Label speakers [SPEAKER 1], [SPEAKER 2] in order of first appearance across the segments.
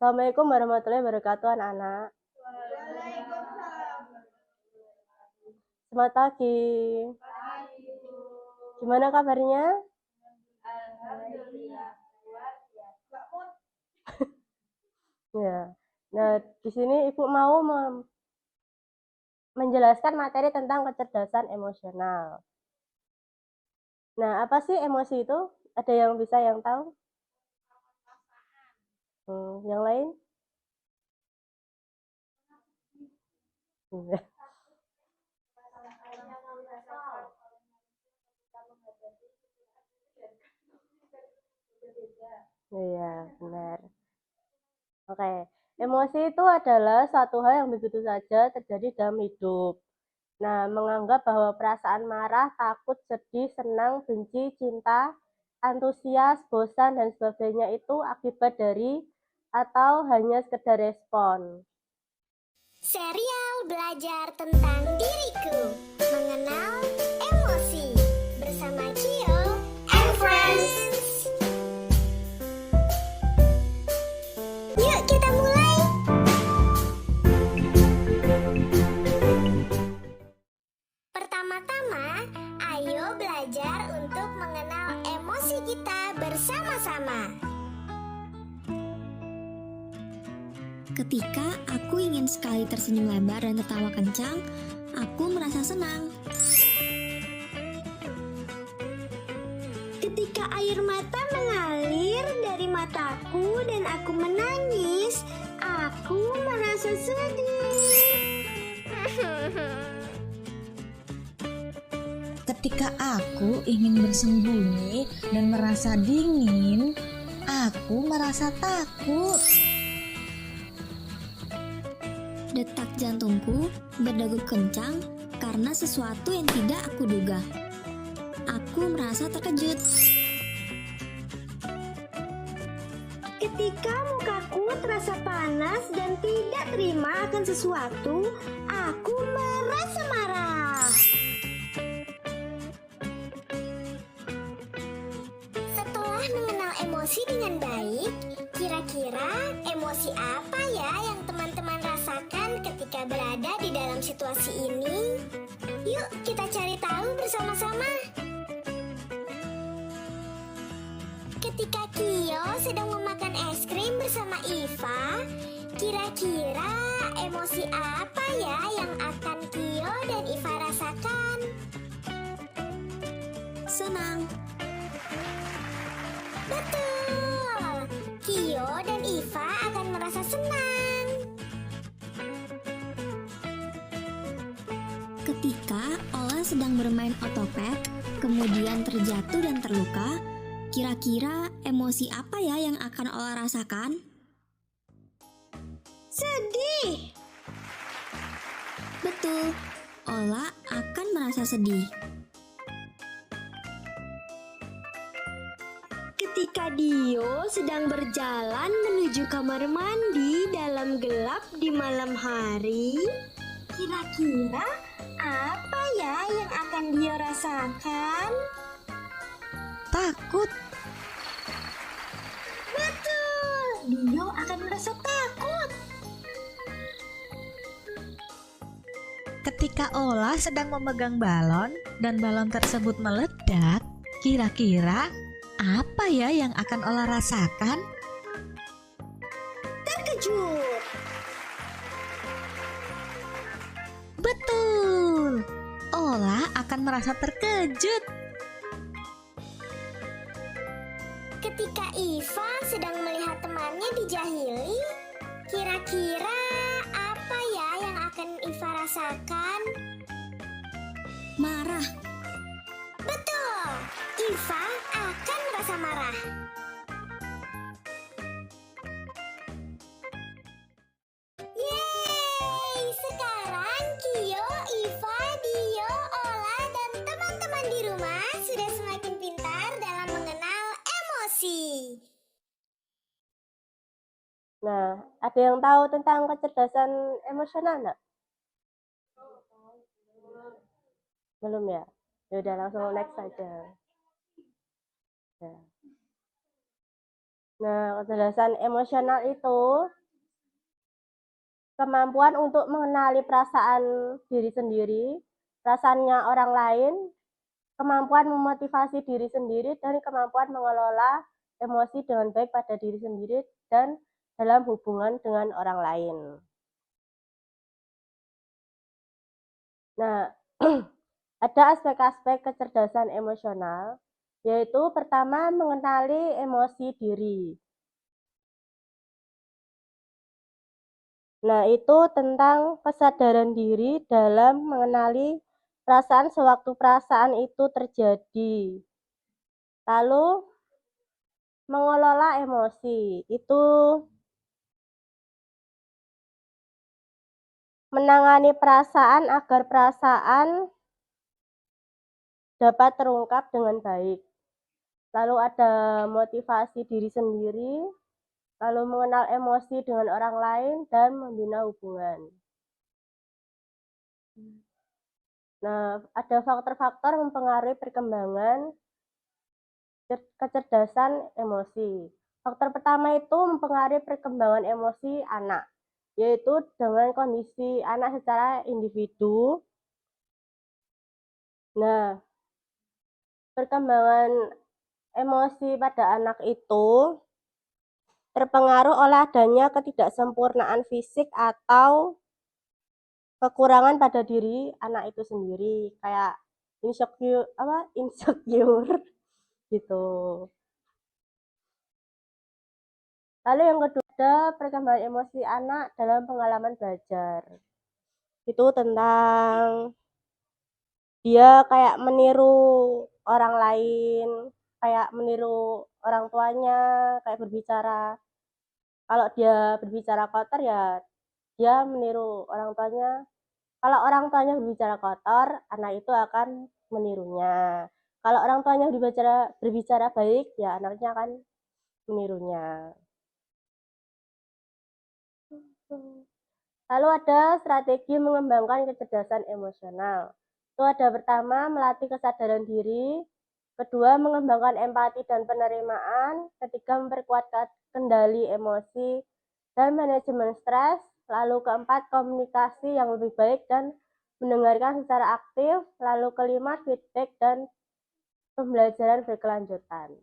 [SPEAKER 1] Assalamualaikum warahmatullahi wabarakatuh, anak-anak. Selamat pagi. Gimana kabarnya? Ya. Nah, di sini Ibu mau menjelaskan materi tentang kecerdasan emosional. Nah, apa sih emosi itu? Ada yang bisa yang tahu? Yang lain? Iya, benar. Oke, emosi itu adalah suatu hal yang begitu saja terjadi dalam hidup. Nah, menganggap bahwa perasaan marah, takut, sedih, senang, benci, cinta, antusias, bosan, dan sebagainya itu akibat dari atau hanya sekedar respon.
[SPEAKER 2] Serial belajar tentang diriku, mengenal emosi bersama Cio and Friends. Yuk kita mulai. Pertama-tama, ayo belajar untuk mengenal emosi kita bersama-sama.
[SPEAKER 3] Ketika aku ingin sekali tersenyum lebar dan tertawa kencang, aku merasa senang.
[SPEAKER 2] Ketika air mata mengalir dari mataku dan aku menangis, aku merasa sedih.
[SPEAKER 4] Ketika aku ingin bersembunyi dan merasa dingin, aku merasa takut.
[SPEAKER 3] Detak jantungku berdegup kencang karena sesuatu yang tidak aku duga. Aku merasa terkejut.
[SPEAKER 2] Ketika mukaku terasa panas dan tidak terima akan sesuatu, aku merasa marah. Setelah mengenal emosi dengan baik, kira-kira emosi apa ya yang teman-teman rasakan ketika berada di dalam situasi ini? Yuk kita cari tahu bersama-sama. Ketika Kio sedang memakan es krim bersama Iva, kira-kira emosi apa ya yang akan Kio dan Iva rasakan?
[SPEAKER 3] Senang.
[SPEAKER 2] Betul, Kio dan Iva akan merasa senang.
[SPEAKER 3] Ketika Ola sedang bermain otopet, kemudian terjatuh dan terluka, kira-kira emosi apa ya yang akan Ola rasakan?
[SPEAKER 2] Sedih.
[SPEAKER 3] Betul, Ola akan merasa sedih.
[SPEAKER 2] Ketika Dio sedang berjalan menuju kamar mandi dalam gelap di malam hari, kira-kira apa ya yang akan Dio rasakan?
[SPEAKER 4] Takut.
[SPEAKER 2] Betul, Dio akan merasa takut.
[SPEAKER 4] Ketika Ola sedang memegang balon dan balon tersebut meledak, kira-kira apa ya yang akan Ola rasakan?
[SPEAKER 2] Terkejut.
[SPEAKER 4] Betul, Ola akan merasa terkejut.
[SPEAKER 2] Ketika Iva sedang melihat temannya dijahili, kira-kira apa ya yang akan Iva rasakan?
[SPEAKER 3] Marah.
[SPEAKER 2] Betul, Iva akan merasa marah. Yeay, sekarang Kio, Iva, Dio, Ola, dan teman-teman di rumah sudah semakin pintar dalam mengenal emosi.
[SPEAKER 1] Nah, ada yang tahu tentang kecerdasan emosional nggak? Belum ya? Ya udah langsung next saja. Ya. Nah, kecerdasan emosional itu kemampuan untuk mengenali perasaan diri sendiri, perasaannya orang lain, kemampuan memotivasi diri sendiri, dan kemampuan mengelola emosi dengan baik pada diri sendiri dan dalam hubungan dengan orang lain. Nah, ada aspek-aspek kecerdasan emosional, yaitu pertama mengenali emosi diri. Nah, itu tentang kesadaran diri dalam mengenali perasaan sewaktu perasaan itu terjadi. Lalu, mengelola emosi, itu menangani perasaan agar perasaan dapat terungkap dengan baik. Lalu ada motivasi diri sendiri, lalu mengenal emosi dengan orang lain, dan membina hubungan. Nah, ada faktor-faktor mempengaruhi perkembangan kecerdasan emosi. Faktor pertama itu mempengaruhi perkembangan emosi anak, yaitu dengan kondisi anak secara individu. Nah, perkembangan emosi pada anak itu terpengaruh oleh adanya ketidaksempurnaan fisik atau kekurangan pada diri anak itu sendiri, kayak insecure gitu. Lalu yang kedua, ada perkembangan emosi anak dalam pengalaman belajar. Itu tentang dia kayak meniru orang lain, kayak meniru orang tuanya, kayak berbicara. Kalau dia berbicara kotor ya dia meniru orang tuanya. Kalau orang tuanya berbicara kotor, anak itu akan menirunya. Kalau orang tuanya berbicara baik, ya anaknya akan menirunya. Lalu ada strategi mengembangkan kecerdasan emosional. Itu ada pertama, melatih kesadaran diri. Kedua, mengembangkan empati dan penerimaan. Ketiga, memperkuat kendali emosi dan manajemen stres. Lalu keempat, komunikasi yang lebih baik dan mendengarkan secara aktif. Lalu kelima, feedback dan pembelajaran berkelanjutan.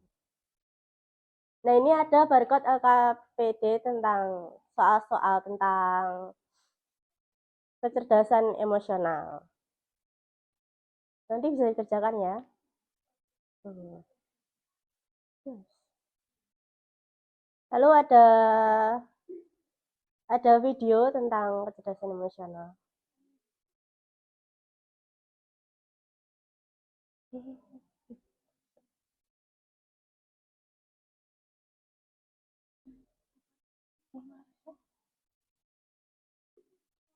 [SPEAKER 1] Nah, ini ada barcode LKPD tentang soal-soal tentang kecerdasan emosional. Nanti bisa dikerjakan ya. Lalu ada video tentang kecerdasan emosional.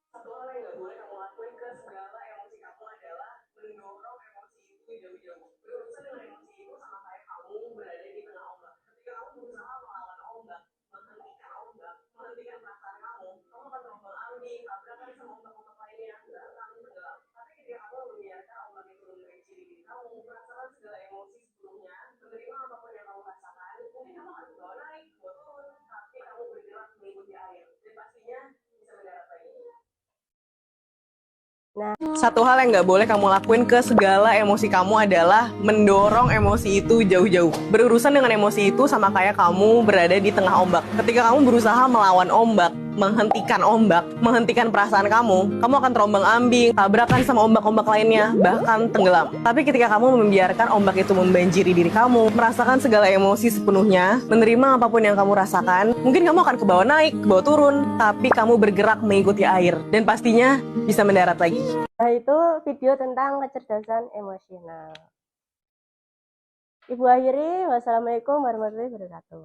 [SPEAKER 1] Satu hal yang nggak boleh kamu lakuin ke segala emosi kamu adalah mendorong emosi itu jauh-jauh. Berurusan dengan emosi itu sama kayak kamu berada di tengah ombak. Ketika kamu berusaha melawan ombak, menghentikan perasaan kamu, kamu akan terombang ambing, tabrakan sama ombak-ombak lainnya, bahkan tenggelam. Tapi ketika kamu membiarkan ombak itu membenci diri kamu, merasakan segala emosi sebelumnya, menerima apapun yang kamu rasakan, mungkin kamu akan terbawa naik, terbawa turun, tapi kamu bergerak mengikuti air, dan pastinya bisa mendarat lagi. Satu hal yang nggak boleh kamu lakuin ke segala emosi kamu adalah mendorong emosi itu jauh-jauh. Berurusan dengan emosi itu sama kayak kamu berada di tengah ombak. Ketika kamu berusaha melawan ombak, menghentikan perasaan kamu akan terombang ambing, tabrakan sama ombak-ombak lainnya, bahkan tenggelam. Tapi ketika kamu membiarkan ombak itu membanjiri diri kamu, merasakan segala emosi sepenuhnya, menerima apapun yang kamu rasakan, mungkin kamu akan ke bawah naik, ke bawah turun, tapi kamu bergerak mengikuti air, dan pastinya bisa mendarat lagi. Nah, itu video tentang kecerdasan emosional. Ibu akhiri, wassalamualaikum warahmatullahi wabarakatuh.